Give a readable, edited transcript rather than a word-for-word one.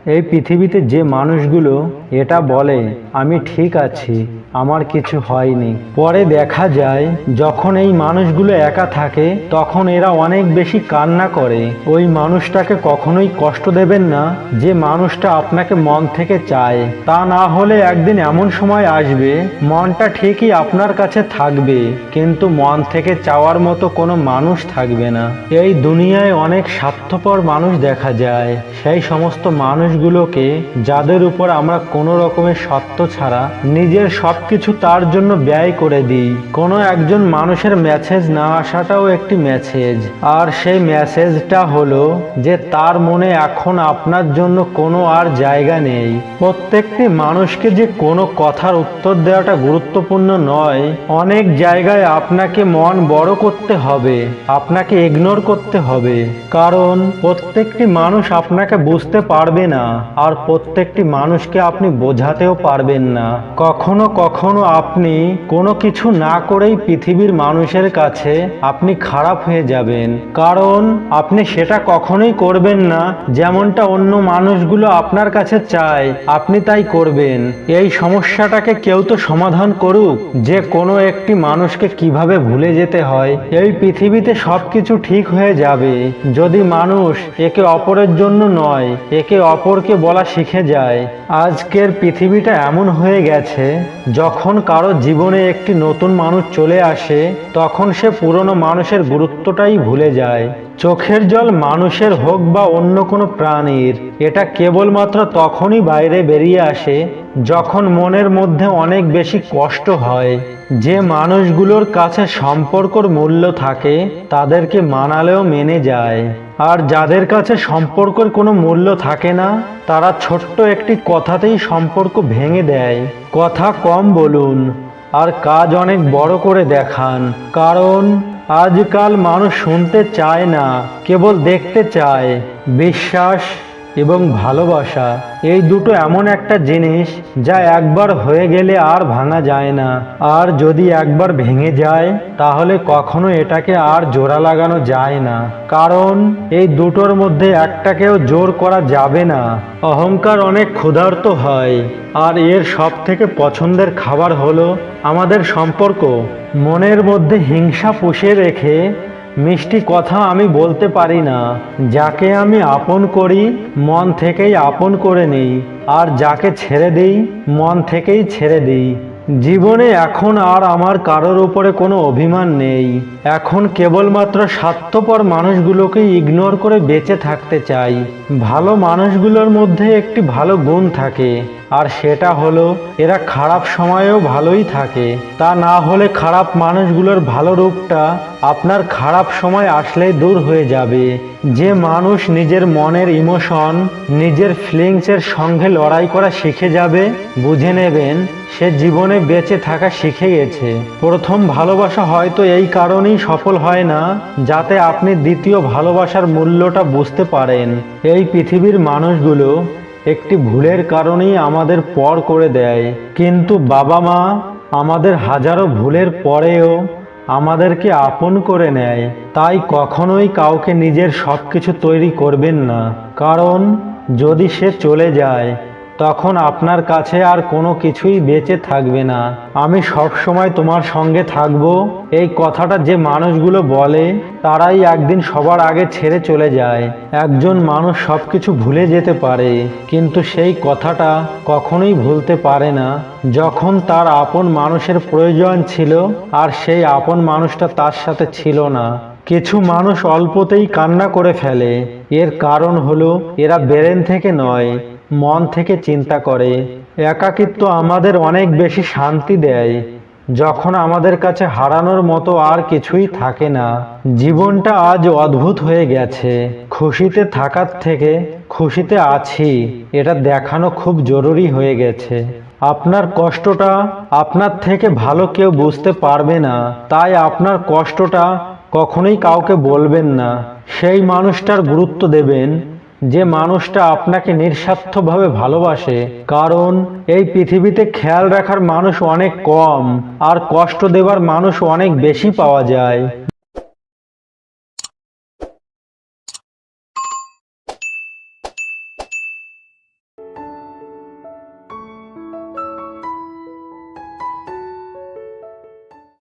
এই পৃথিবীতে যে মানুষগুলো এটা বলে আমি ঠিক আছি, আমার কিছু হয়নি, পরে দেখা যায় যখন এই মানুষগুলো একা থাকে তখন এরা অনেক বেশি কান্না করে। ওই মানুষটাকে কখনোই কষ্ট দেবেন না যে মানুষটা আপনাকে মন থেকে চায়। তা না হলে একদিন এমন সময় আসবে মনটা ঠিকই আপনার কাছে থাকবে কিন্তু মন থেকে চাওয়ার মতো কোনো মানুষ থাকবে না। এই দুনিয়ায় অনেক স্বার্থপর মানুষ দেখা যায়, সেই সমস্ত মানুষগুলোকে যাদের উপর আমরা কোনো রকমের শর্ত ছাড়া নিজের সবকিছু তার জন্য ব্যয় করে দিই। কোনো একজন মানুষের মেসেজ না আসাটাও একটি মেসেজ, আর সেই মেসেজটা হলো যে তার মনে এখন আপনার জন্য কোনো আর জায়গা নেই। প্রত্যেকটি মানুষকে যে কোনো কথার উত্তর দেওয়াটা গুরুত্বপূর্ণ নয়, অনেক জায়গায় আপনাকে মন বড় করতে হবে, আপনাকে ইগনোর করতে হবে, কারণ প্রত্যেকটি মানুষ আপনাকে বুঝতে পারবে না আর প্রত্যেকটি মানুষকে আপনি বোঝাতেও পারবেন না। কখনো কখনো আপনি কোনো কিছু না করেই পৃথিবীর মানুষের কাছে আপনি খারাপ হয়ে যাবেন, কারণ আপনি সেটা কখনোই করবেন না যেমনটা অন্য মানুষগুলো আপনার কাছে চায় আপনি তাই করবেন। এই সমস্যাটাকে কেউ তো সমাধান করুক যে কোনো একটি মানুষকে কিভাবে ভুলে যেতে হয়। এই পৃথিবীতে সবকিছু ঠিক হয়ে যাবে যদি মানুষ একে অপরের জন্য নয় একে অপরকে বলা শিখে যায়। আজকের পৃথিবীটা এমন হয়ে গেছে যখন কারো জীবনে একটি নতুন মানুষ চলে আসে তখন সে পুরনো মানুষের গুরুত্বটাই ভুলে যায়। চোখের জল মানুষের হোক বা অন্য কোনো প্রাণীর, এটা কেবলমাত্র তখনই বাইরে বেরিয়ে আসে যখন মনের মধ্যে অনেক বেশি কষ্ট হয়। যে মানুষগুলোর কাছে সম্পর্কর মূল্য থাকে তাদেরকে মানালেও মেনে যায়, আর যাদের কাছে সম্পর্কের কোনো মূল্য থাকে না তারা ছোট্ট একটি কথাতেই সম্পর্ক ভেঙে দেয়। কথা কম বলুন আর কাজ অনেক বড় করে দেখান, কারণ আজকাল মানুষ শুনতে চায় না, কেবল দেখতে চায়। বিশ্বাস এবং ভালোবাসা এই দুটো এমন একটা জিনিস যা একবার হয়ে গেলে আর ভাঙা যায় না, আর যদি একবার ভেঙে যায় তাহলে কখনো এটাকে আর জোড়া লাগানো যায় না, কারণ এই দুটোর মধ্যে একটাকেও জোর করা যাবে না। অহংকার অনেক ক্ষুধার্ত হয় আর এর সব থেকে পছন্দের খাবার হলো আমাদের সম্পর্ক। মনের মধ্যে হিংসা পুষে রেখে মিষ্টি কথা আমি বলতে পারি না। যাকে আমি আপন করি মন থেকেই আপন করে নিই, আর যাকে ছেড়ে দিই মন থেকেই ছেড়ে দিই। জীবনে এখন আর আমার কারোর উপরে কোনো অভিমান নেই, এখন কেবলমাত্র স্বার্থপর মানুষগুলোকে ইগনোর করে বেঁচে থাকতে চাই। ভালো মানুষগুলোর মধ্যে একটি ভালো গুণ থাকে, আর সেটা হলো এরা খারাপ সময়েও ভালোই থাকে। তা না হলে খারাপ মানুষগুলোর ভালো রূপটা আপনার খারাপ সময় আসলেই দূর হয়ে যাবে। যে মানুষ নিজের মনের ইমোশন নিজের ফিলিংসের সঙ্গে লড়াই করা শিখে যাবে, বুঝে নেবেন সে জীবনে বেঁচে থাকা শিখে গেছে। প্রথম ভালোবাসা হয়তো এই কারণেই সফল হয় না যাতে আপনি দ্বিতীয় ভালোবাসার মূল্যটা বুঝতে পারেন। এই পৃথিবীর মানুষগুলো একটি ভুলের কারণেই আমাদের পর করে দেয়, কিন্তু বাবা মা আমাদের হাজারো ভুলের পরেও আমাদেরকে আপন করে নেয়। তাই কখনোই কাউকে নিজের সব কিছু তৈরি করবেন না, কারণ যদি সে চলে যায় তখন আপনার কাছে আর কোনো কিছুই বেঁচে থাকবে না। আমি সব সময় তোমার সঙ্গে থাকব, এই কথাটা যে মানুষগুলো বলে তারাই একদিন সবার আগে ছেড়ে চলে যায়। একজন মানুষ সব কিছু ভুলে যেতে পারে কিন্তু সেই কথাটা কখনোই ভুলতে পারে না যখন তার আপন মানুষের প্রয়োজন ছিল আর সেই আপন মানুষটা তার সাথে ছিল না। কিছু মানুষ অল্পতেই কান্না করে ফেলে, এর কারণ হলো এরা ব্রেন থেকে নয় মন থেকে চিন্তা করে। একাকিত্ব আমাদের অনেক বেশি শান্তি দেয় যখন আমাদের কাছে হারানোর মতো আর কিছুই থাকে না। জীবনটা আজ অদ্ভুত হয়ে গেছে, খুশিতে থাকার থেকে খুশিতে আছি এটা দেখানো খুব জরুরি হয়ে গেছে। আপনার কষ্টটা আপনার থেকে ভালো কেউ বুঝতে পারবে না, তাই আপনার কষ্টটা কখনোই কাউকে বলবেন না। সেই মানুষটার গুরুত্ব দেবেন যে মানুষটা আপনাকে নিঃস্বার্থভাবে ভালোবাসে, কারণ এই পৃথিবীতে খেয়াল রাখার মানুষ অনেক কম আর কষ্ট দেওয়ার মানুষ অনেক বেশি পাওয়া যায়।